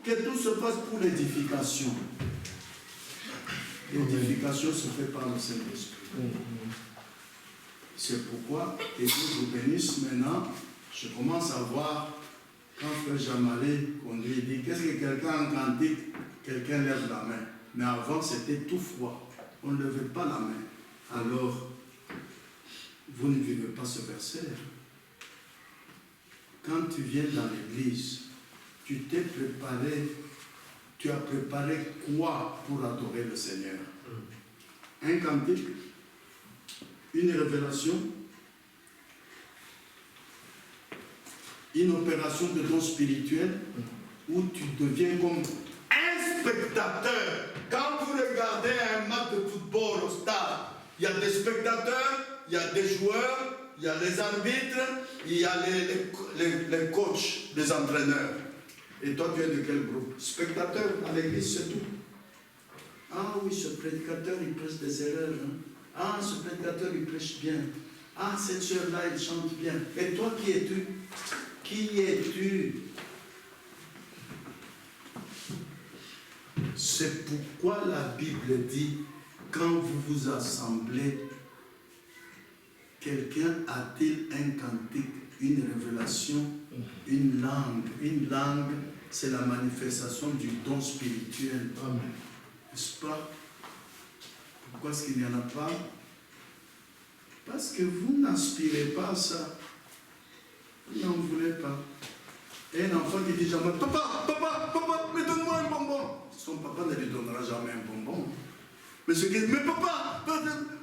que tout se passe pour l'édification. L'édification se fait par le Saint-Esprit. C'est pourquoi, et Dieu vous bénisse maintenant, je commence à voir, quand Frère Jamalé conduit, il dit, qu'est-ce que quelqu'un en cantique, quelqu'un lève la main. Mais avant, c'était tout froid. On ne levait pas la main. Alors, vous ne vivez pas ce verset. Quand tu viens dans l'église, tu t'es préparé, tu as préparé quoi pour adorer le Seigneur? Un cantique, une révélation, une opération de don spirituel, où tu deviens comme un spectateur. Quand vous regardez un match de football au stade, il y a des spectateurs, il y a des joueurs, il y a les arbitres, il y a les coachs, les entraîneurs. Et toi, tu es de quel groupe? Spectateur à l'église, c'est tout. Ah oui, ce prédicateur, il prêche des erreurs. Hein? Ah, ce prédicateur, il prêche bien. Ah, cette soeur-là, elle chante bien. Et toi, qui es-tu? Qui es-tu? C'est pourquoi la Bible dit, quand vous vous assemblez, quelqu'un a-t-il un cantique, une révélation, une langue? Une langue, c'est la manifestation du don spirituel. Amen. N'est-ce pas? Pourquoi est-ce qu'il n'y en a pas? Parce que vous n'aspirez pas à ça. Vous n'en voulez pas. Et un enfant qui dit jamais, papa, papa, papa, mais donne-moi un bonbon. Son papa ne lui donnera jamais un bonbon. Mais ce qui dit, mais papa,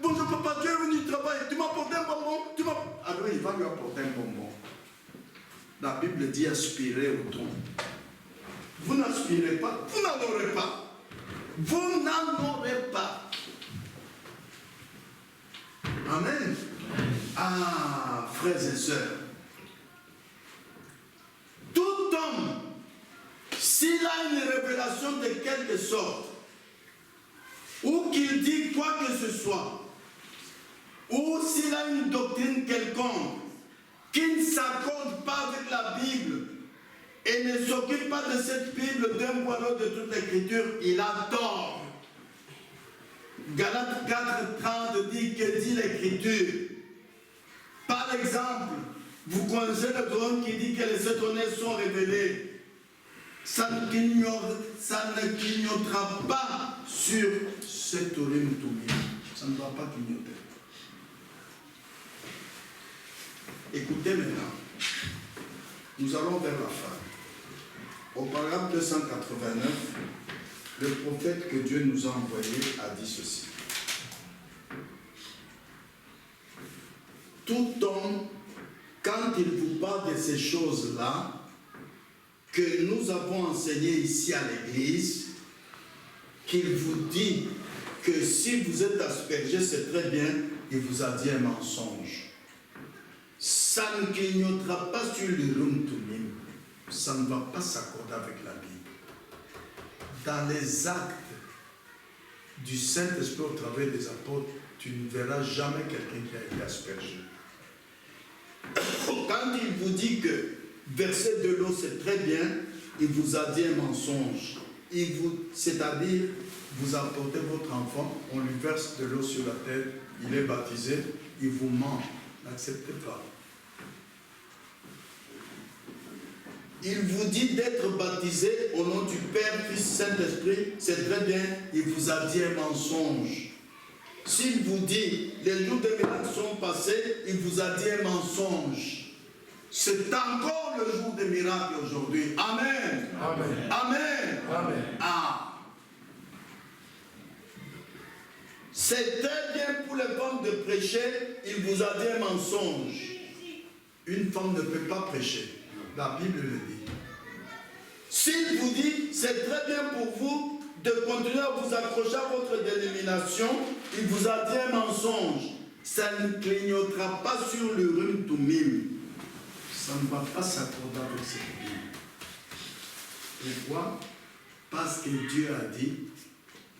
bonjour papa, tu es venu travailler, tu m'as apporté un bonbon, alors il va lui apporter un bonbon. La Bible dit aspirer au don. Vous n'aspirez pas, vous n'en aurez pas. Vous n'en aurez pas. Amen. Ah, frères et sœurs. Tout homme, s'il a une révélation de quelque sorte, ou qu'il dit quoi que ce soit, ou s'il a une doctrine quelconque, qui ne s'accorde pas avec la Bible, et ne s'occupe pas de cette Bible d'un point de toute l'écriture, il a tort. Galates 4:30 dit, que dit l'écriture? Par exemple, vous connaissez le trône qui dit que les sept honnêtes sont révélés. Ça ne clignotera pas sur cet orim toumim. Ça ne doit pas clignoter. Écoutez maintenant. Nous allons vers la fin. Au paragraphe 289, le prophète que Dieu nous a envoyé a dit ceci. Tout homme, quand il vous parle de ces choses-là, que nous avons enseignées ici à l'église, qu'il vous dit que si vous êtes aspergé, c'est très bien, il vous a dit un mensonge. Ça ne clignotera pas sur le Rum Tumim. Ça ne va pas s'accorder avec la Bible. Dans les actes du Saint-Esprit au travers des apôtres, tu ne verras jamais quelqu'un qui a été aspergé. Quand il vous dit que verser de l'eau c'est très bien, il vous a dit un mensonge. C'est-à-dire, vous apportez votre enfant, on lui verse de l'eau sur la tête, il est baptisé, il vous ment. N'acceptez pas. Il vous dit d'être baptisé au nom du Père, Fils, Saint-Esprit, c'est très bien, il vous a dit un mensonge. S'il vous dit, les jours des miracles sont passés, il vous a dit un mensonge. C'est encore le jour des miracles aujourd'hui. Amen. Amen. Amen. Amen. Ah. C'est très bien pour les femmes de prêcher, il vous a dit un mensonge. Une femme ne peut pas prêcher. La Bible le dit. S'il vous dit, c'est très bien pour vous de continuer à vous accrocher à votre dénomination, il vous a dit un mensonge. Ça ne clignotera pas sur le Rum Tumim. Ça ne va pas s'accorder avec cette Bible. Pourquoi? Parce que Dieu a dit,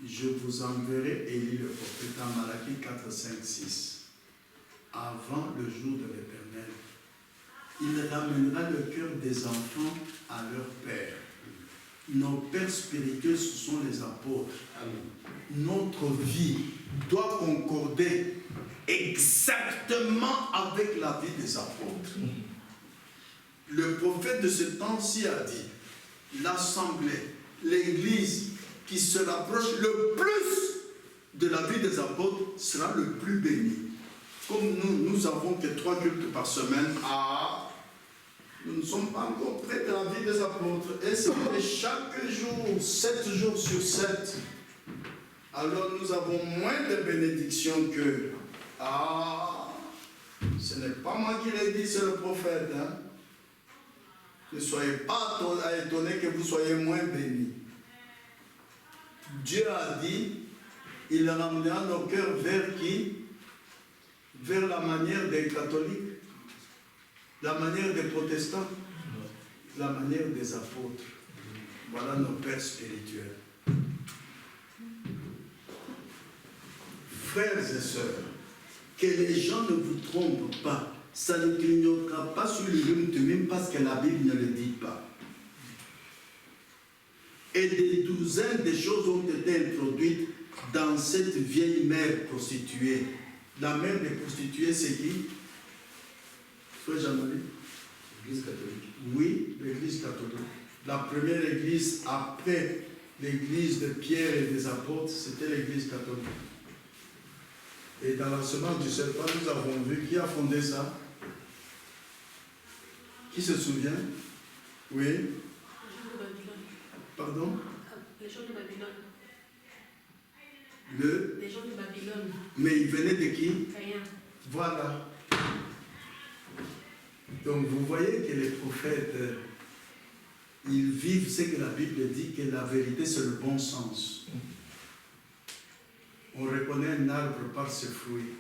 je vous enverrai Élie le prophète en Malachie 4, 5, 6. Avant le jour de l'Éternel. Il ramènera le cœur des enfants à leur père. nos pères spirituels, ce sont les apôtres. Amen. Notre vie doit concorder exactement avec la vie des apôtres. Le prophète de ce temps-ci a dit, l'assemblée, l'église qui se rapproche le plus de la vie des apôtres sera le plus béni. Comme nous avons que 3 cultes par semaine, nous ne sommes pas encore près de la vie des apôtres. Et c'est chaque jour, 7 jours sur 7. Alors nous avons moins de bénédictions que... ce n'est pas moi qui l'ai dit, c'est le prophète. Hein? Ne soyez pas étonnés que vous soyez moins bénis. Dieu a dit, il ramena nos cœurs vers qui? Vers la manière des catholiques, la manière des protestants, la manière des apôtres. Voilà nos pères spirituels. Frères et sœurs, que les gens ne vous trompent pas. Ça ne clignotera pas sur le Urim parce que la Bible ne le dit pas. Et des douzaines de choses ont été introduites dans cette vieille mère prostituée. La mère des prostituées, c'est qui? Frère Jean-Marie? L'Église catholique. Oui, l'Église catholique. La première église après l'église de Pierre et des apôtres, c'était l'Église catholique. Et dans la semence du serpent, nous avons vu qui a fondé ça. Qui se souvient? Oui. Les gens de Babylone. Pardon? Les gens de Babylone. Les gens de Babylone. Mais ils venaient de qui? Rien. Voilà. Donc vous voyez que les prophètes, ils vivent ce que la Bible dit, que la vérité c'est le bon sens. On reconnaît un arbre par ses fruits.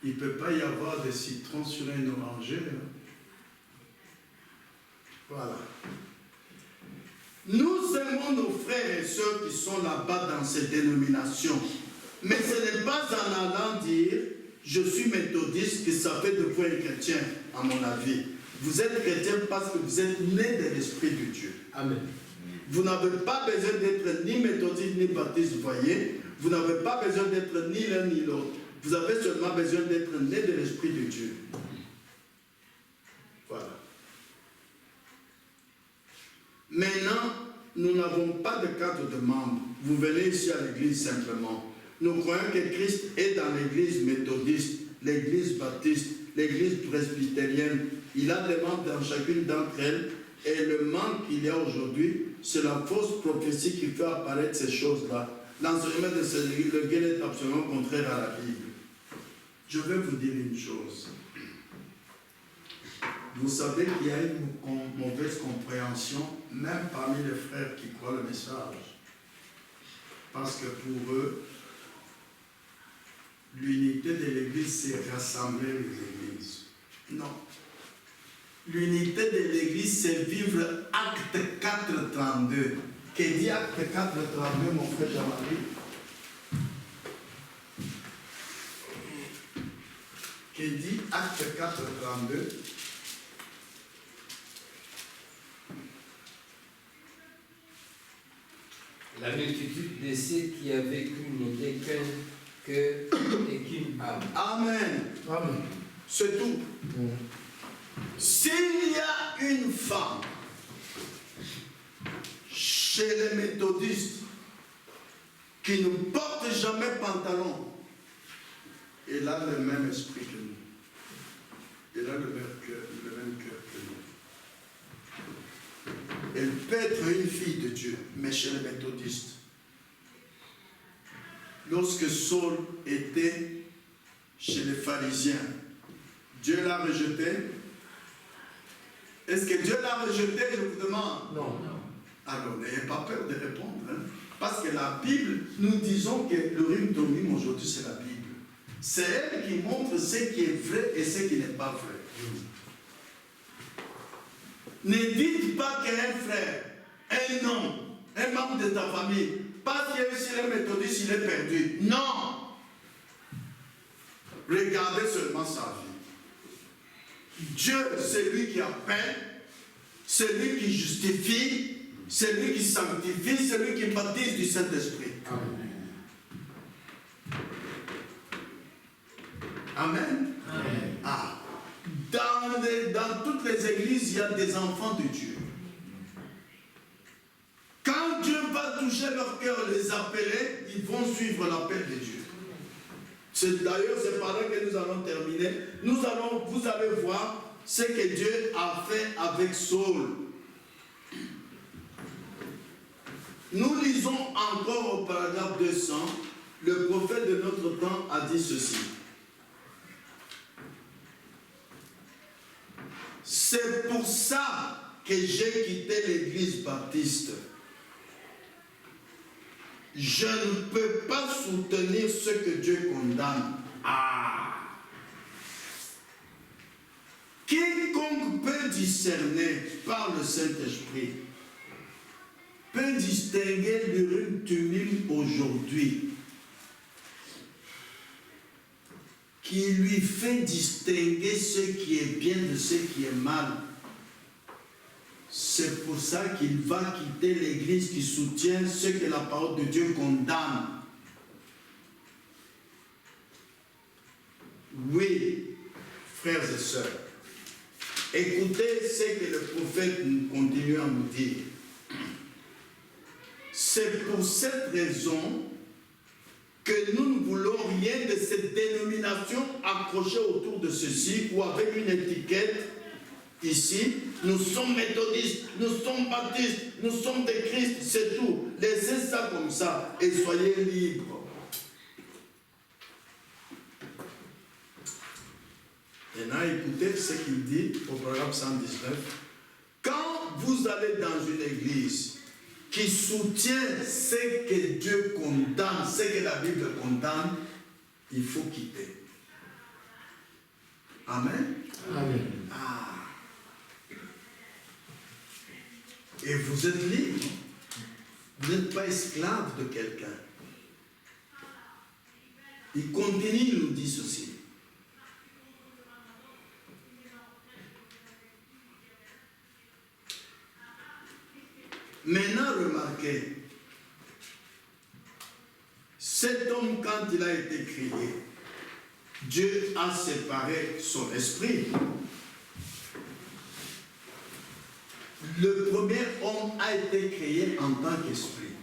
Il ne peut pas y avoir de citron sur un oranger. Hein? Voilà. Nous aimons nos frères et sœurs qui sont là-bas dans ces dénominations. Mais ce n'est pas en allant dire « je suis méthodiste » que ça fait de vous un chrétien, à mon avis. Vous êtes chrétien parce que vous êtes né de l'Esprit de Dieu. Amen. Vous n'avez pas besoin d'être ni méthodiste ni baptiste, vous voyez. Vous n'avez pas besoin d'être ni l'un ni l'autre. Vous avez seulement besoin d'être né de l'Esprit de Dieu. Voilà. Maintenant, nous n'avons pas de cadre de membres. Vous venez ici à l'église simplement. Nous croyons que Christ est dans l'église méthodiste, l'église baptiste, l'église presbytérienne. Il a des membres dans chacune d'entre elles. Et le manque qu'il y a aujourd'hui, c'est la fausse prophétie qui fait apparaître ces choses-là. L'enseignement de cette église, lequel est absolument contraire à la Bible. Je vais vous dire une chose. Vous savez qu'il y a une mauvaise compréhension, même parmi les frères qui croient le message. Parce que pour eux, l'unité de l'église, c'est rassembler les églises. Non. L'unité de l'église, c'est vivre acte 4.32. Qu'est dit acte 4.32, mon frère Jean-Marie? Qu'est dit acte 4.32? La multitude de ceux qui avaient qu'une idée, qu'un cœur et qu'une âme. Amen. Amen. C'est tout. S'il y a une femme chez les méthodistes qui ne porte jamais pantalon, elle a le même esprit que nous. Elle a le même cœur que nous. Elle peut être une fille de Dieu, mais chez les méthodistes. Lorsque Saul était chez les pharisiens, Dieu l'a rejeté. Est-ce que Dieu l'a rejeté, je vous demande? Non. Alors, n'ayez pas peur de répondre. Hein? Parce que la Bible, nous disons que le Urim Thummim aujourd'hui, c'est la Bible. C'est elle qui montre ce qui est vrai et ce qui n'est pas vrai. Ne dites pas qu'un frère, un homme, un membre de ta famille, parce qu'il est méthodiste, il est perdu. Non! Regardez seulement sa vie. Dieu, c'est lui qui appelle, c'est lui qui justifie, c'est lui qui sanctifie, c'est lui qui baptise du Saint-Esprit. Amen. Amen. Ah. Dans toutes les églises, il y a des enfants de Dieu. Quand Dieu va toucher leur cœur, les appeler, ils vont suivre l'appel de Dieu. D'ailleurs, c'est par là que nous allons terminer. Vous allez voir ce que Dieu a fait avec Saul. Nous lisons encore au paragraphe 200, le prophète de notre temps a dit ceci. C'est pour ça que j'ai quitté l'église baptiste. Je ne peux pas soutenir ce que Dieu condamne. Ah! Quiconque peut discerner par le Saint-Esprit peut distinguer l'urine tumulte aujourd'hui, qui lui fait distinguer ce qui est bien de ce qui est mal. C'est pour ça qu'il va quitter l'église qui soutient ce que la parole de Dieu condamne. Oui, frères et sœurs, écoutez ce que le prophète continue à nous dire. C'est pour cette raison que nous ne voulons rien de cette dénomination accrochée autour de ceci ou avec une étiquette ici. Nous sommes méthodistes, nous sommes baptistes, nous sommes des Christ, c'est tout. Laissez ça comme ça et soyez libres. Maintenant, écoutez ce qu'il dit au programme 119. Quand vous allez dans une église qui soutient ce que Dieu condamne, ce que la Bible condamne, il faut quitter. Amen. Amen. Ah. Et vous êtes libre. Vous n'êtes pas esclave de quelqu'un. Il continue, il nous dit ceci. Maintenant, remarquez, cet homme, quand il a été créé, Dieu a séparé son esprit. Le premier homme a été créé en tant qu'esprit.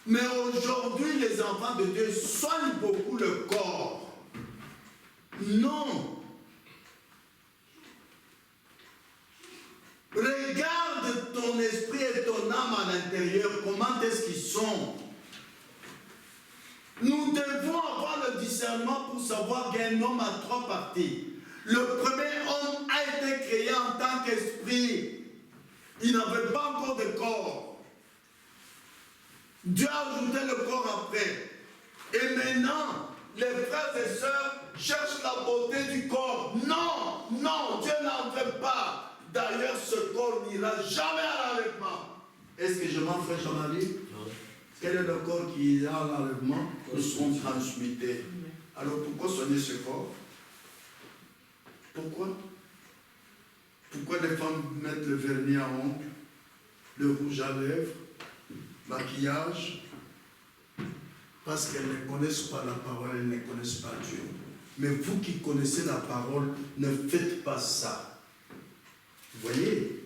Mais aujourd'hui, les enfants de Dieu soignent beaucoup le corps. Non. Regarde ton esprit et ton âme à l'intérieur, comment est-ce qu'ils sont. Nous devons avoir le discernement pour savoir qu'un homme a trois parties. Le premier homme a été créé en tant qu'esprit. Il n'avait pas encore de corps. Dieu a ajouté le corps après. Et maintenant, les frères et sœurs cherchent la beauté du corps. Non, non, Dieu n'en fait pas. D'ailleurs, ce corps n'ira jamais à l'enlèvement. Est-ce que je m'en fais Jean-Marie? Non. Quel est le corps qui ira à l'enlèvement? Nous serons transmutés. Alors pourquoi soigner ce corps? Pourquoi? Pourquoi les femmes mettent le vernis à ongles, le rouge à lèvres, maquillage? Parce qu'elles ne connaissent pas la parole, elles ne connaissent pas Dieu. Mais vous qui connaissez la parole, ne faites pas ça. Vous voyez?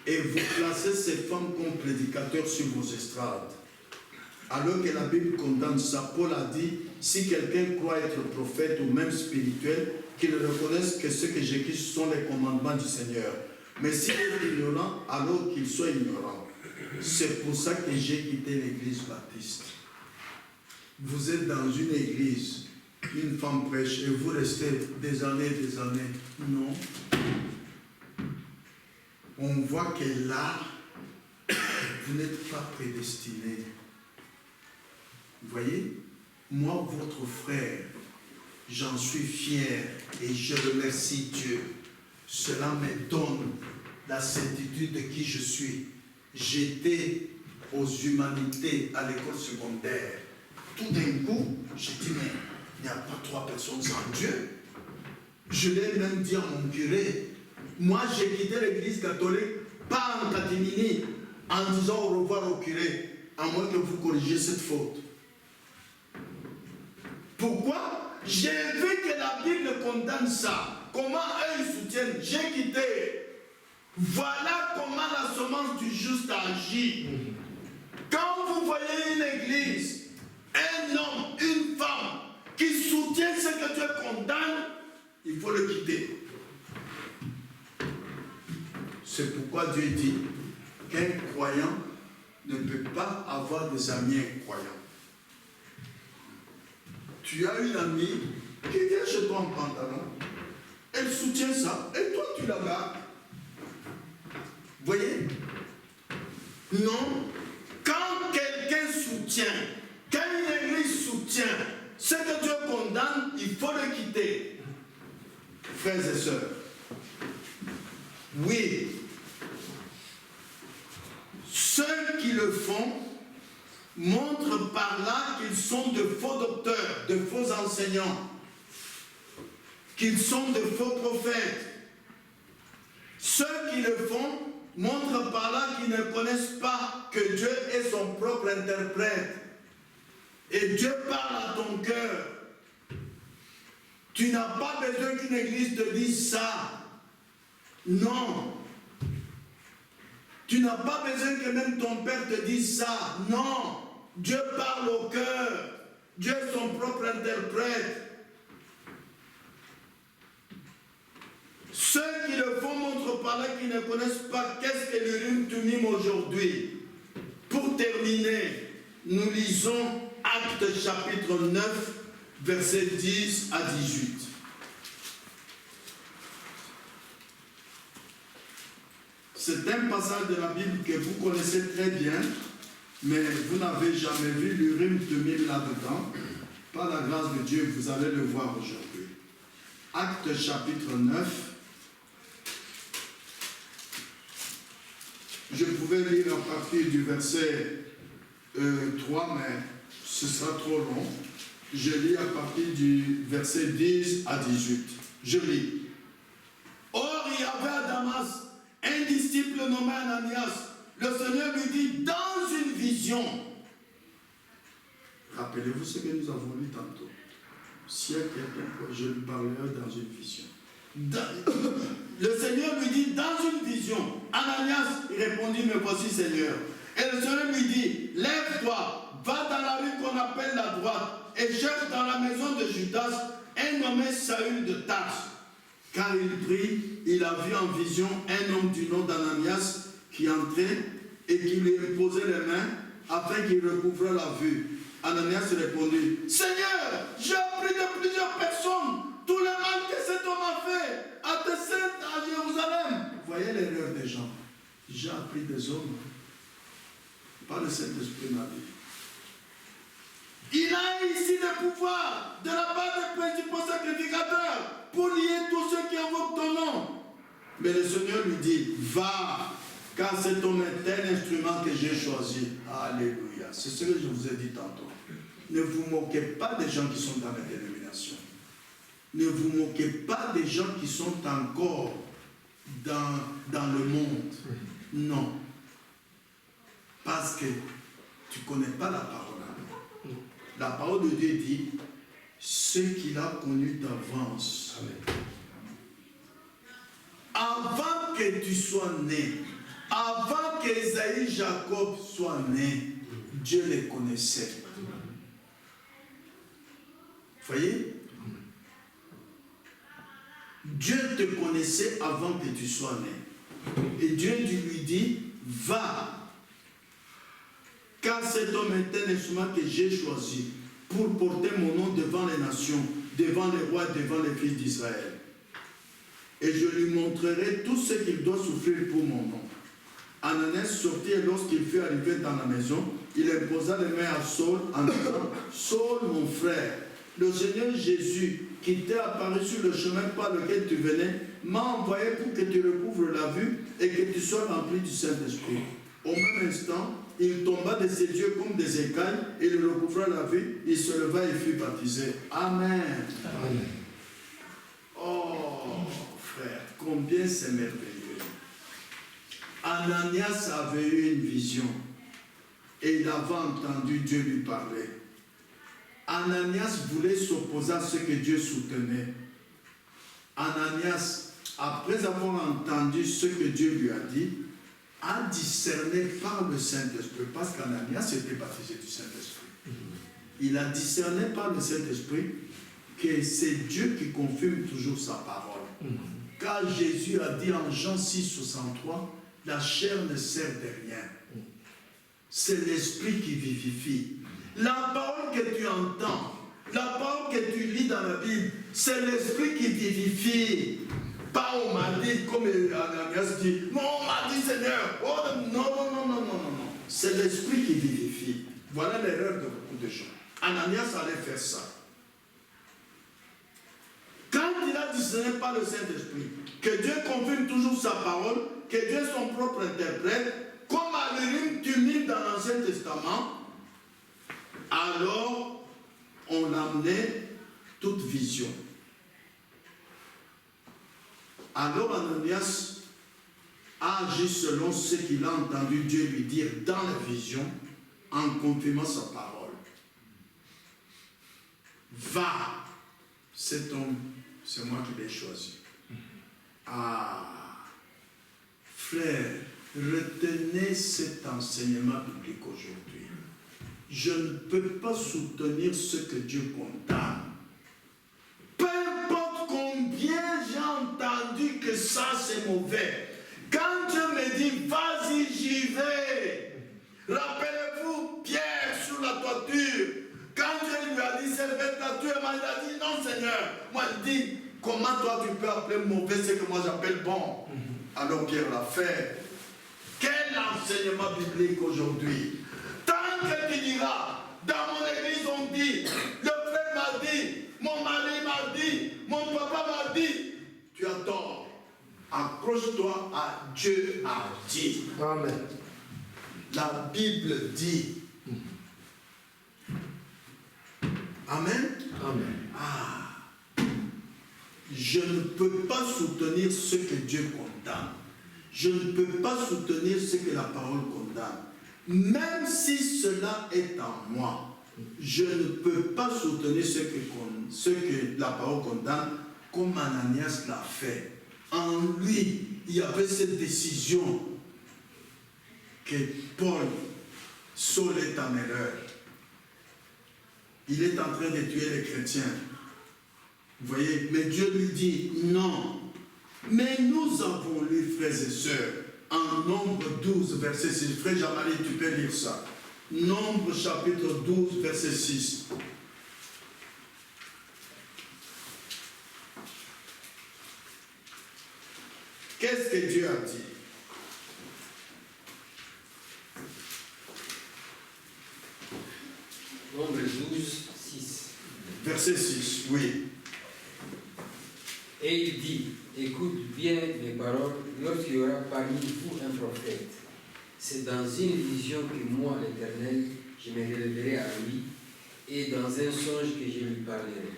Et vous placez ces femmes comme prédicateurs sur vos estrades. Alors que la Bible condamne ça, Paul a dit, si quelqu'un croit être prophète ou même spirituel, qu'il reconnaisse que ce que j'écris sont les commandements du Seigneur. Mais s'il est ignorant, alors qu'il soit ignorant. C'est pour ça que j'ai quitté l'église baptiste. Vous êtes dans une église, une femme prêche, et vous restez des années. Non. On voit que là, vous n'êtes pas prédestiné. Vous voyez, moi, votre frère, j'en suis fier et je remercie Dieu. Cela me donne la certitude de qui je suis. J'étais aux humanités à l'école secondaire. Tout d'un coup, j'ai dit, mais il n'y a pas trois personnes sans Dieu. Je l'ai même dit à mon curé. Moi, j'ai quitté l'église catholique, pas en catimini, en disant au revoir au curé, à moins que vous corrigiez cette faute. Pourquoi? J'ai vu que la Bible condamne ça. Comment eux ils soutiennent? J'ai quitté. Voilà comment la semence du juste agit. Quand vous voyez une église, un homme, une femme qui soutient ce que Dieu condamne, il faut le quitter. C'est pourquoi Dieu dit qu'un croyant ne peut pas avoir des amis incroyants. Tu as une amie qui vient chez toi en pantalon, elle soutient ça, et toi tu la gardes. Vous voyez? Non. Quand quelqu'un soutient, quand une église soutient ce que Dieu condamne, il faut le quitter. Frères et sœurs, oui, ceux qui le font montrent par là qu'ils sont de faux docteurs, de faux enseignants, qu'ils sont de faux prophètes. Ceux qui le font montrent par là qu'ils ne connaissent pas que Dieu est son propre interprète. Et Dieu parle à ton cœur. Tu n'as pas besoin qu'une église te dise ça. Non. Tu n'as pas besoin que même ton père te dise ça. Non. Dieu parle au cœur. Dieu est son propre interprète. Ceux qui le font montrent par là qu'ils ne connaissent pas qu'est-ce que l'Urim Tumim aujourd'hui. Pour terminer, nous lisons Actes chapitre 9, versets 10 à 18. C'est un passage de la Bible que vous connaissez très bien, mais vous n'avez jamais vu l'Urim Tumim là-dedans. Par la grâce de Dieu, vous allez le voir aujourd'hui. Actes chapitre 9. Je pouvais lire à partir du verset 3, mais ce sera trop long. Je lis à partir du verset 10 à 18. Je lis. Or, il y avait à Damas un disciple nommé Ananias. Le Seigneur lui dit dans une vision. Rappelez-vous ce que nous avons lu tantôt. Si il y a quelqu'un, je lui parlerai dans une vision. Le Seigneur lui dit dans une vision. Ananias, il répondit, me voici Seigneur. Et le Seigneur lui dit, lève-toi, va dans la rue qu'on appelle la droite et cherche dans la maison de Judas un nommé Saül de Tarse. Car il prie, il a vu en vision un homme du nom d'Ananias qui entrait et qui lui imposait les mains afin qu'il recouvre la vue. Ananias répondit, Seigneur, j'ai appris de plusieurs personnes tout le mal que cet homme a fait à tes saints à Jérusalem. Vous voyez l'erreur des gens. J'ai appris des hommes, pas le Saint-Esprit m'a dit. Il a ici le pouvoir de la part des principaux sacrificateurs pour lier tous ceux qui invoquent ton nom. Mais le Seigneur lui dit, va, car cet homme est un instrument que j'ai choisi. Alléluia. C'est ce que je vous ai dit tantôt. Ne vous moquez pas des gens qui sont dans la dénomination. Ne vous moquez pas des gens qui sont encore dans le monde. Non. Parce que tu ne connais pas la parole. La parole de Dieu dit, ce qu'il a connu d'avance. Avant que tu sois né, avant qu'Ésaïe Jacob soit né, Dieu les connaissait. Vous voyez? Dieu te connaissait avant que tu sois né. Et Dieu lui dit, va. Car cet homme est un instrument que j'ai choisi pour porter mon nom devant les nations, devant les rois, devant les fils d'Israël. Et je lui montrerai tout ce qu'il doit souffrir pour mon nom. Ananias sortit et lorsqu'il fut arrivé dans la maison, il imposa les mains à Saul en disant, Saul mon frère, le Seigneur Jésus, qui t'est apparu sur le chemin par lequel tu venais, m'a envoyé pour que tu recouvres la vue et que tu sois rempli du Saint-Esprit. Au même instant, il tomba de ses yeux comme des écailles, et il recouvra la vue, il se leva et fut baptisé. Amen. Amen. Oh, combien c'est merveilleux. Ananias avait eu une vision et il avait entendu Dieu lui parler. Ananias voulait s'opposer à ce que Dieu soutenait. Ananias, après avoir entendu ce que Dieu lui a dit, a discerné par le Saint-Esprit, parce qu'Ananias était baptisé du Saint-Esprit. Il a discerné par le Saint-Esprit que c'est Dieu qui confirme toujours sa parole. Car Jésus a dit en Jean 6, 63, la chair ne sert de rien. C'est l'esprit qui vivifie. La parole que tu entends, la parole que tu lis dans la Bible, c'est l'esprit qui vivifie. Pas on m'a dit, comme Ananias dit, non, on m'a dit Seigneur. Oh, non. C'est l'esprit qui vivifie. Voilà l'erreur de beaucoup de gens. Ananias allait faire ça. Quand il a discerné par le Saint-Esprit que Dieu confirme toujours sa parole, que Dieu est son propre interprète, comme à l'Urim Tumim dans l'Ancien Testament, alors on amenait toute vision. Alors Ananias a agi selon ce qu'il a entendu Dieu lui dire dans la vision, en confirmant sa parole. Va, cet homme, c'est moi qui l'ai choisi. Ah, frère, retenez cet enseignement biblique aujourd'hui. Je ne peux pas soutenir ce que Dieu condamne. Peu importe combien j'ai entendu que ça c'est mauvais. Quand Dieu me dit, vas-y, j'y vais. Rappelez-vous Pierre sur la toiture. Quand Dieu lui a dit, c'est la toiture, il a dit, non Seigneur. Moi, il dit, comment toi tu peux appeler mauvais ce que moi j'appelle bon? Alors Pierre l'a fait. Quel enseignement biblique aujourd'hui? Tant que tu diras, dans mon église on dit, le frère m'a dit, mon mari m'a dit, mon papa m'a dit, tu as tort. Accroche-toi à Dieu a dit. Amen. La Bible dit. Amen. Amen. Ah. Je ne peux pas soutenir ce que Dieu condamne. Je ne peux pas soutenir ce que la parole condamne. Même si cela est en moi, je ne peux pas soutenir ce que la parole condamne comme Ananias l'a fait. En lui, il y avait cette décision que Paul, Saul est en erreur. Il est en train de tuer les chrétiens. Vous voyez, mais Dieu lui dit non. Mais nous avons lu, frères et sœurs, en Nombre 12, verset 6. Frère Jean-Marie, tu peux lire ça. Nombre chapitre 12, verset 6. Qu'est-ce que Dieu a dit? Nombre 12, 6. Verset 6, oui. Et il dit, écoute bien mes paroles, lorsqu'il y aura parmi vous un prophète. C'est dans une vision que moi, l'Éternel, je me révélerai à lui, et dans un songe que je lui parlerai.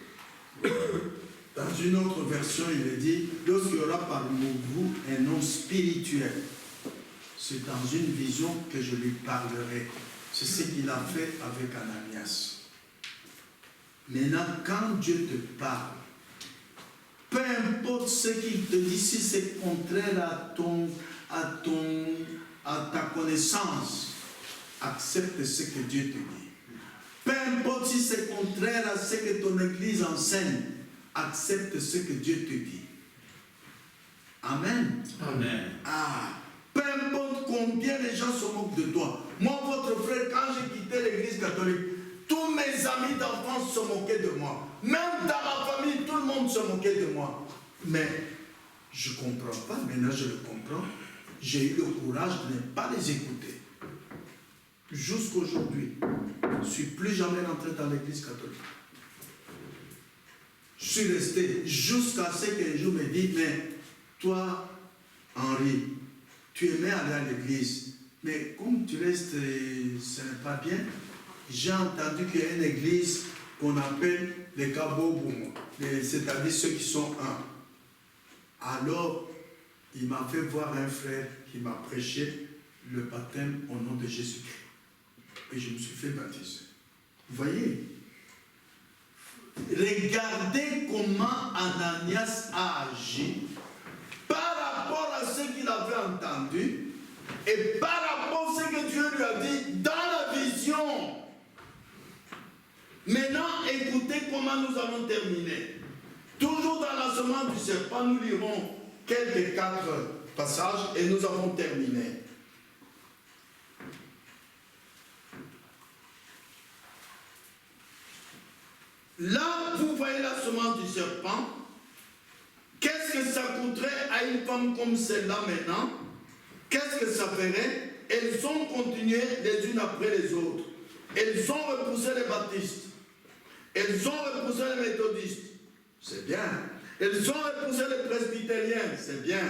Dans une autre version, il est dit, lorsqu'il y aura parmi vous un homme spirituel, c'est dans une vision que je lui parlerai. C'est ce qu'il a fait avec Ananias. Maintenant, quand Dieu te parle, peu importe ce qu'il te dit, si c'est contraire à ta connaissance, accepte ce que Dieu te dit. Peu importe si c'est contraire à ce que ton église enseigne, accepte ce que Dieu te dit. Amen. Amen. Ah, peu importe combien les gens se moquent de toi. Moi, votre frère, quand j'ai quitté l'église catholique, tous mes amis d'enfance se moquaient de moi. Même dans ma famille, tout le monde se moquait de moi. Mais je ne comprends pas. Maintenant, je le comprends. J'ai eu le courage de ne pas les écouter. Jusqu'aujourd'hui, je ne suis plus jamais rentré dans l'église catholique. Je suis resté jusqu'à ce qu'un jour me dise, mais toi, Henri, tu aimais aller à l'église, mais comme tu restes, ce n'est pas bien. J'ai entendu qu'il y a une église qu'on appelle les Kaboboum, c'est-à-dire ceux qui sont un. Alors, il m'a fait voir un frère qui m'a prêché le baptême au nom de Jésus-Christ. Et je me suis fait baptiser. Vous voyez? Regardez comment Ananias a agi par rapport à ce qu'il avait entendu et par rapport à ce que Dieu lui a dit dans la vision. Maintenant, écoutez comment nous allons terminer. Toujours dans la semence du serpent, nous lirons quelques 4 passages et nous avons terminé. Là, vous voyez la semence du serpent. Qu'est-ce que ça coûterait à une femme comme celle-là maintenant? Qu'est-ce que ça ferait? Elles ont continué les unes après les autres. Elles ont repoussé les baptistes. Elles ont repoussé les méthodistes. C'est bien. Elles ont repoussé les presbytériens. C'est bien.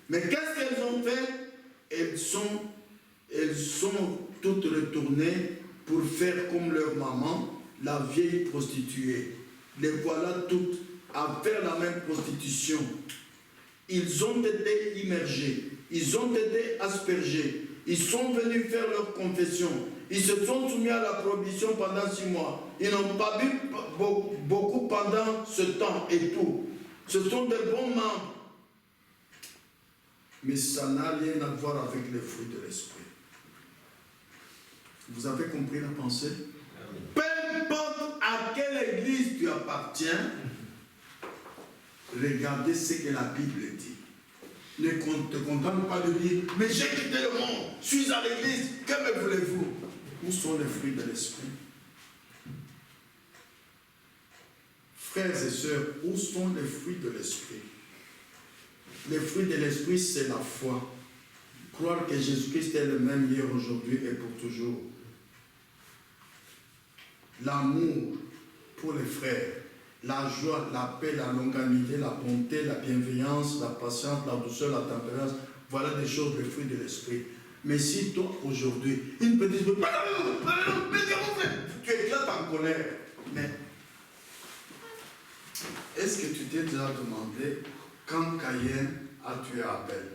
Mais qu'est-ce qu'elles ont fait? Elles sont toutes retournées pour faire comme leur maman, la vieille prostituée. Les voilà toutes à faire la même prostitution. Ils ont été immergés. Ils ont été aspergés. Ils sont venus faire leur confession. Ils se sont soumis à la prohibition pendant 6 mois. Ils n'ont pas bu beaucoup pendant ce temps et tout. Ce sont des bons membres. Mais ça n'a rien à voir avec les fruits de l'esprit. Vous avez compris la pensée? Peu importe à quelle église tu appartiens, regardez ce que la Bible dit. Ne te contente pas de dire, mais j'ai quitté le monde, je suis à l'église, que me voulez-vous? Où sont les fruits de l'esprit? Frères et sœurs, où sont les fruits de l'esprit? Les fruits de l'esprit, c'est la foi. Croire que Jésus-Christ est le même hier, aujourd'hui et pour toujours. L'amour pour les frères, la joie, la paix, la longanimité, la bonté, la bienveillance, la patience, la douceur, la tempérance, voilà des choses, les fruits de l'esprit. Mais si toi, aujourd'hui, une petite chose, tu éclates en colère, mais est-ce que tu t'es déjà demandé quand Caïn a tué Abel?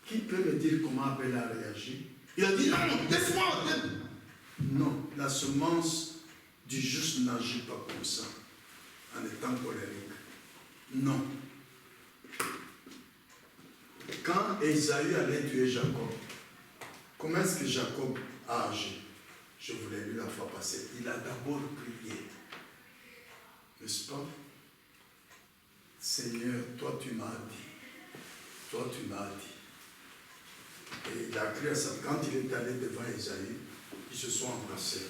Qui peut me dire comment Abel a réagi? Il a dit non, laisse-moi. Non, la semence du juste n'agit pas comme ça, en étant colérique. Non. Quand Ésaü allait tuer Jacob, comment est-ce que Jacob a agi? Je vous l'ai lu la fois passée. Il a d'abord prié. N'est-ce pas? Seigneur, toi tu m'as dit. Toi tu m'as dit. Et il a crié à ça. Quand il est allé devant Ésaü, ils se sont embrassés.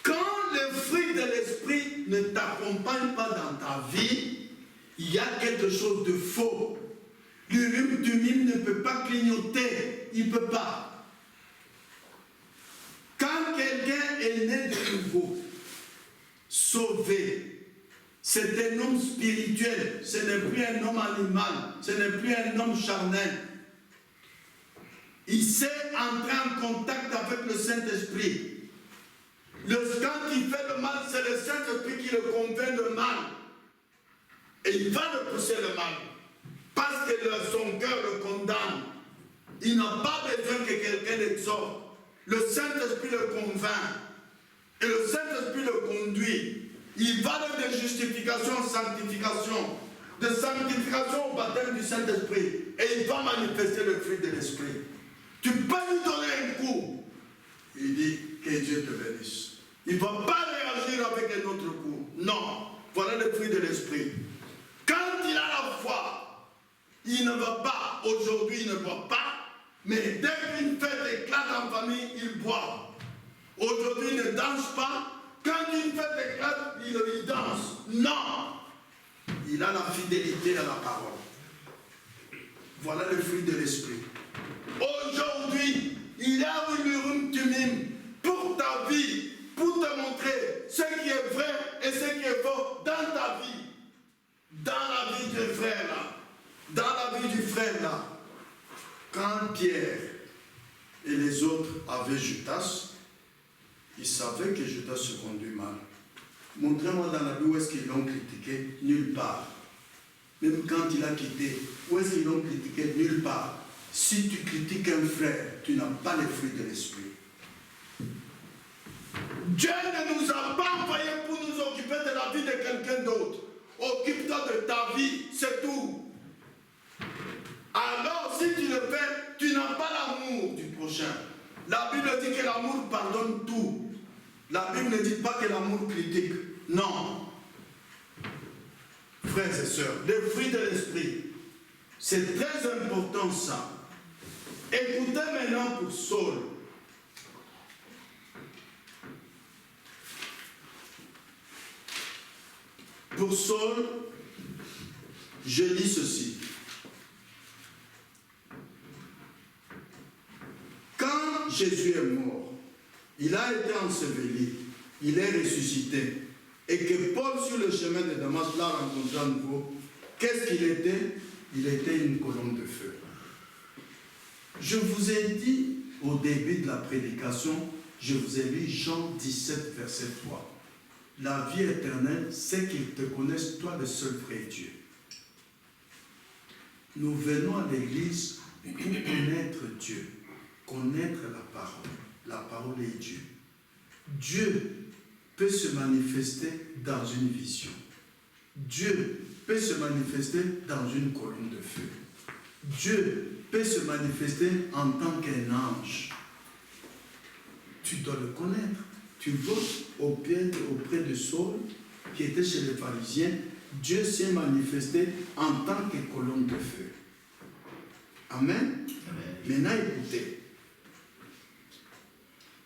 Quand les fruits de l'esprit ne t'accompagnent pas dans ta vie, il y a quelque chose de faux. Le mime ne peut pas clignoter. Il ne peut pas. Quand quelqu'un est né de nouveau, sauvé, c'est un homme spirituel. Ce n'est plus un homme animal. Ce n'est plus un homme charnel. Il s'est entré en contact avec le Saint-Esprit. Quand il fait le mal, c'est le Saint-Esprit qui le convainc de mal. Et il va repousser le mal. Parce que son cœur le condamne. Il n'a pas besoin que quelqu'un l'exhorte. Le Saint-Esprit le convainc. Et le Saint-Esprit le conduit. Il va de justification en sanctification. De sanctification au baptême du Saint-Esprit. Et il va manifester le fruit de l'Esprit. Tu peux lui donner un coup. Il dit que Dieu te bénisse. Il ne va pas réagir avec un autre coup. Non. Voilà le fruit de l'Esprit. Quand il a la foi, il ne va pas. Aujourd'hui, il ne boit pas. Mais dès qu'une fête éclate en famille, il boit. Aujourd'hui, il ne danse pas. Quand une fête éclate, il danse. Non. Il a la fidélité à la parole. Voilà le fruit de l'Esprit. Aujourd'hui, il y a une urum tumim pour ta vie, pour te montrer ce qui est vrai et ce qui est faux dans ta vie. Dans la vie du frère là. Dans la vie du frère là. Quand Pierre et les autres avaient Judas, ils savaient que Judas se conduit mal. Montrez-moi dans la Bible où est-ce qu'ils l'ont critiqué. Nulle part. Même quand il a quitté, où est-ce qu'ils l'ont critiqué? Nulle part. Si tu critiques un frère, tu n'as pas les fruits de l'esprit. Dieu ne nous a pas envoyés pour nous occuper de la vie de quelqu'un d'autre. Occupe-toi de ta vie, c'est tout. Alors, si tu le fais, tu n'as pas l'amour du prochain. La Bible dit que l'amour pardonne tout. La Bible ne dit pas que l'amour critique. Non. Frères et sœurs, les fruits de l'esprit, c'est très important ça. Écoutez maintenant pour Saul. Pour Saul, je lis ceci. Quand Jésus est mort, il a été enseveli, il est ressuscité, et que Paul sur le chemin de Damas l'a rencontré à nouveau, qu'est-ce qu'il était? Il était une colonne de feu. Je vous ai dit au début de la prédication, je vous ai lu Jean 17, verset 3. La vie éternelle, c'est qu'ils te connaissent, toi le seul vrai Dieu. Nous venons à l'église pour connaître Dieu, connaître la parole. La parole est Dieu. Dieu peut se manifester dans une vision. Dieu peut se manifester dans une colonne de feu. Dieu peut se manifester en tant qu'un ange. Tu dois le connaître. Tu vois, auprès de Saul, qui était chez les pharisiens, Dieu s'est manifesté en tant que colonne de feu. Amen. Amen. Maintenant, écoutez.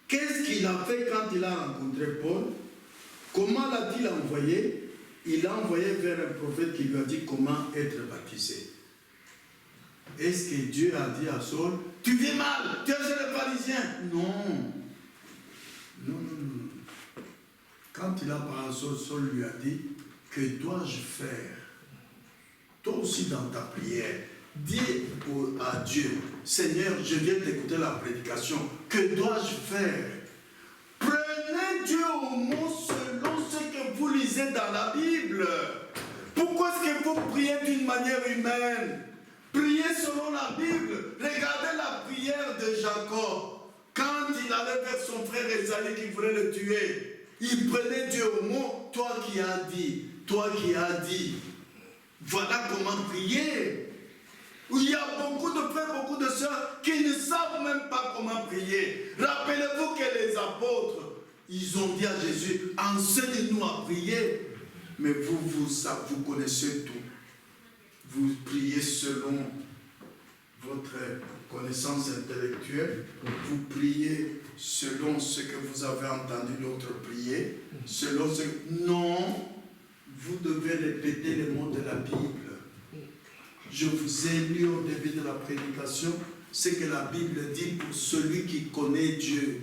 Qu'est-ce qu'il a fait quand il a rencontré Paul? Comment l'a-t-il envoyé? Il l'a envoyé vers un prophète qui lui a dit comment être baptisé. Est-ce que Dieu a dit à Saul, tu vis mal, tu es chez les pharisiens? Non. Non. Quand il a parlé à Saul, Saul lui a dit, que dois-je faire? Toi aussi dans ta prière, dis à Dieu, Seigneur, je viens d'écouter la prédication, que dois-je faire? Prenez Dieu au mot selon ce que vous lisez dans la Bible. Pourquoi est-ce que vous priez d'une manière humaine? Priez selon la Bible. Regardez la prière de Jacob. Quand il allait vers son frère Esaïe qui voulait le tuer, il prenait Dieu au mot, toi qui as dit, toi qui as dit. Voilà comment prier. Il y a beaucoup de frères, beaucoup de sœurs qui ne savent même pas comment prier. Rappelez-vous que les apôtres, ils ont dit à Jésus, enseigne-nous à prier. Mais vous connaissez tout. Vous priez selon votre connaissance intellectuelle. Vous priez selon ce que vous avez entendu l'autre prier. Selon ce... Non, vous devez répéter les mots de la Bible. Je vous ai lu au début de la prédication ce que la Bible dit pour celui qui connaît Dieu.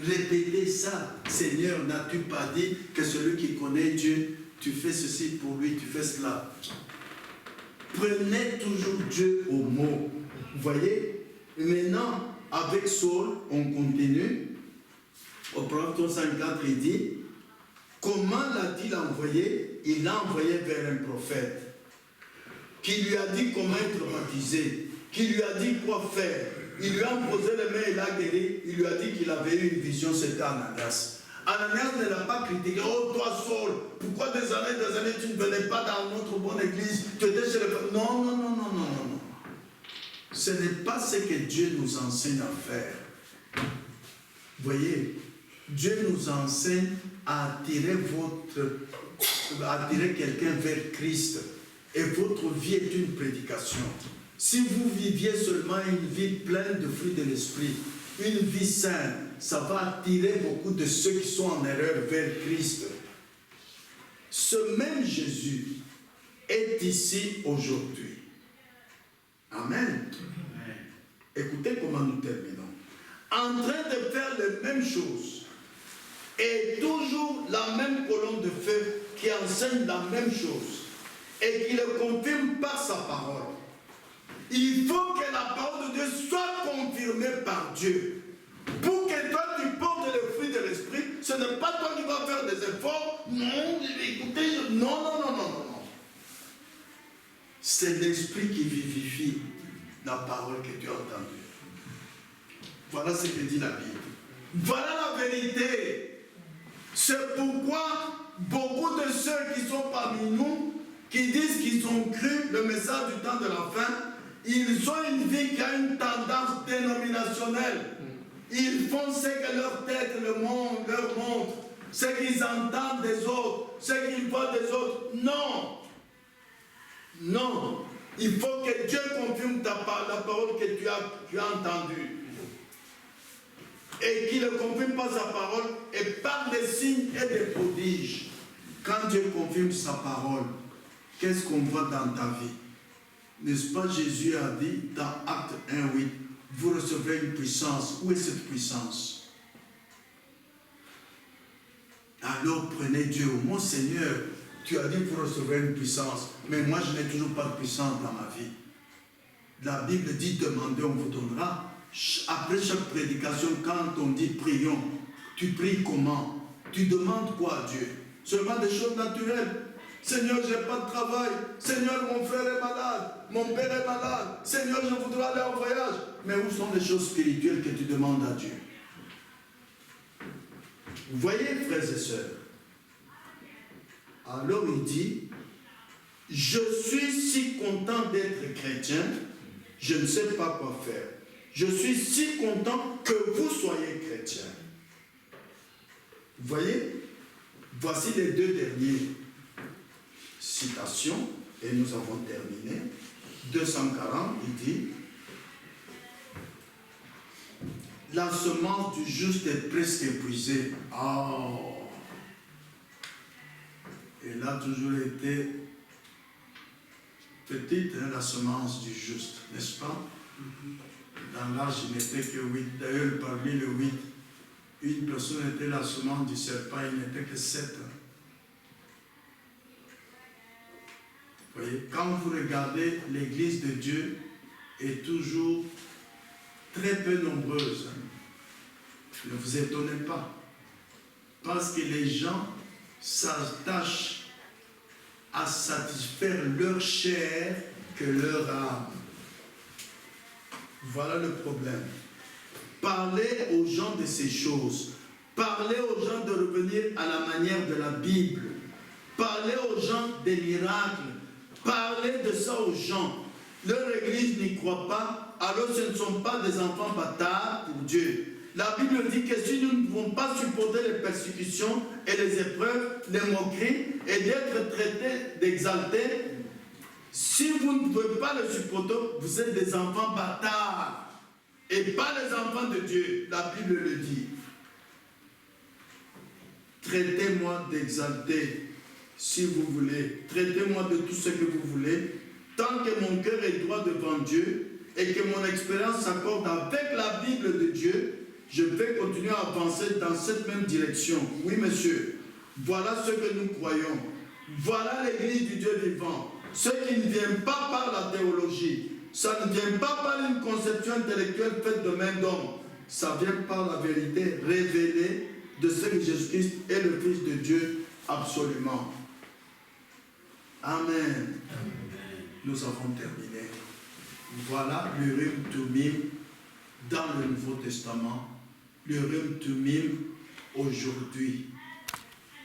Répétez ça. Seigneur, n'as-tu pas dit que celui qui connaît Dieu, tu fais ceci pour lui, tu fais cela? Prenez toujours Dieu au mot. Vous voyez? Et maintenant, avec Saul, on continue. Au prophète 54, il dit, comment l'a-t-il envoyé? Il l'a envoyé vers un prophète qui lui a dit comment être baptisé, qui lui a dit quoi faire. Il lui a posé les mains, il a guéri, il lui a dit qu'il avait eu une vision, c'était Ananias. Ananias ne l'a pas critiqué. Oh toi Saul, pourquoi des années tu ne venais pas dans notre bonne église? Tu étais chez les... Non. Ce n'est pas ce que Dieu nous enseigne à faire. Vous voyez, Dieu nous enseigne à attirer quelqu'un vers Christ. Et votre vie est une prédication. Si vous viviez seulement une vie pleine de fruits de l'esprit, une vie sainte, ça va attirer beaucoup de ceux qui sont en erreur vers Christ. Ce même Jésus est ici aujourd'hui. Amen. Écoutez comment nous terminons. En train de faire les mêmes choses et toujours la même colonne de feu qui enseigne la même chose et qui le confirme par sa parole. Il faut que la parole de Dieu soit confirmée par Dieu. Pour que toi tu portes le fruit de l'esprit, ce n'est pas toi qui vas faire des efforts. Non, écoutez, non. C'est l'esprit qui vivifie la parole que tu as entendue. Voilà ce que dit la Bible. Voilà la vérité. C'est pourquoi beaucoup de ceux qui sont parmi nous, qui disent qu'ils ont cru le message du temps de la fin, ils ont une vie qui a une tendance dénominationnelle. Ils font ce que leur tête leur montre, ce qu'ils entendent des autres, ce qu'ils voient des autres. Non. Non. Il faut que Dieu confirme la parole que tu as entendue. Et qu'il ne confirme pas sa parole, et par des signes et des prodiges. Quand Dieu confirme sa parole, qu'est-ce qu'on voit dans ta vie? N'est-ce pas, Jésus a dit dans Acte 1:8, vous recevrez une puissance. Où est cette puissance? Alors prenez Dieu. Mon Seigneur, tu as dit que vous recevrez une puissance, mais moi je n'ai toujours pas de puissance dans ma vie. La Bible dit demandez, on vous donnera. Après chaque prédication, quand on dit prions, tu pries comment? Tu demandes quoi à Dieu? Seulement des choses naturelles. Seigneur, je n'ai pas de travail. Seigneur, mon frère est malade. Mon père est malade. Seigneur, je voudrais aller en voyage. Mais où sont les choses spirituelles que tu demandes à Dieu? Vous voyez, frères et sœurs? Alors il dit, je suis si content d'être chrétien, je ne sais pas quoi faire. Je suis si content que vous soyez chrétien. Vous voyez? Voici les deux dernières citations, et nous avons terminé. 240, il dit, la semence du juste est presque épuisée. Oh. Elle a toujours été petite, hein, la semence du juste, n'est-ce pas? Dans l'âge, il n'était que 8. D'ailleurs, parmi les 8, une personne était la semence du serpent, il n'était que 7. Vous voyez, quand vous regardez, l'église de Dieu est toujours très peu nombreuse. Ne vous étonnez pas. Parce que les gens s'attachent à satisfaire leur chair que leur âme. Voilà le problème. Parlez aux gens de ces choses. Parlez aux gens de revenir à la manière de la Bible. Parlez aux gens des miracles. Parlez de ça aux gens. Leur église n'y croit pas, alors ce ne sont pas des enfants bâtards pour Dieu. La Bible dit que si nous ne pouvons pas supporter les persécutions et les épreuves, les moqueries et d'être traités d'exaltés, si vous ne pouvez pas le supporter, vous êtes des enfants bâtards et pas les enfants de Dieu. La Bible le dit. Traitez-moi d'exalté si vous voulez. Traitez-moi de tout ce que vous voulez. Tant que mon cœur est droit devant Dieu et que mon expérience s'accorde avec la Bible de Dieu, je vais continuer à avancer dans cette même direction. Oui, monsieur, voilà ce que nous croyons. Voilà l'église du Dieu vivant. Ce qui ne vient pas par la théologie, ça ne vient pas par une conception intellectuelle faite de main d'homme. Ça vient par la vérité révélée de ce que Jésus-Christ est le Fils de Dieu absolument. Amen. Nous avons terminé. Voilà l'Urim Tumim dans le Nouveau Testament. L'Urim Tumim aujourd'hui.